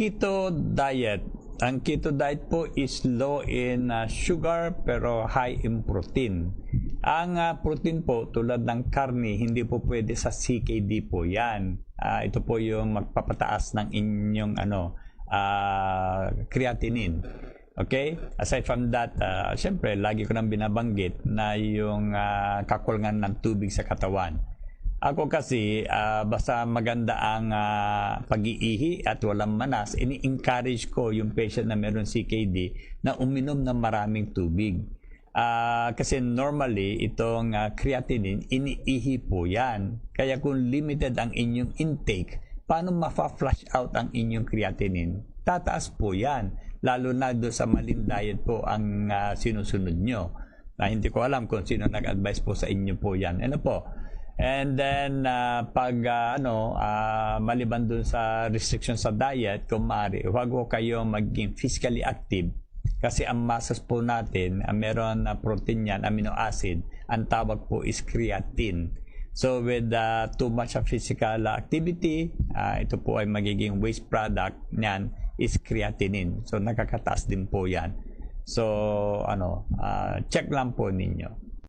keto diet. Ang keto diet po is low in sugar pero high in protein. Ang protein po tulad ng karne, hindi po pwede sa CKD po yan. Ito po yung magpapataas ng inyong creatinine. Okay? Aside from that, syempre, lagi ko nang binabanggit na yung kakulangan ng tubig sa katawan. Ako kasi, basta maganda ang pag-iihi at walang manas, ini-encourage ko yung patient na meron CKD na uminom ng maraming tubig. Kasi normally, itong creatinine, iniihi po yan. Kaya kung limited ang inyong intake, paano ma-flush out ang inyong creatinine? Tataas po yan. Lalo na doon sa maling diet po ang sinusunod nyo. Hindi ko alam kung sino nag-advise po sa inyo po yan. Ano po? And then, pag maliban dun sa restriction sa diet, kung maaari, huwag ko kayo maging physically active. Kasi ang masas po natin, meron na protein yan, amino acid, ang tawag po is creatine. So with too much of physical activity, ito po ay magiging waste product niyan is creatinine. So nakakataas din po yan. So check lang po ninyo.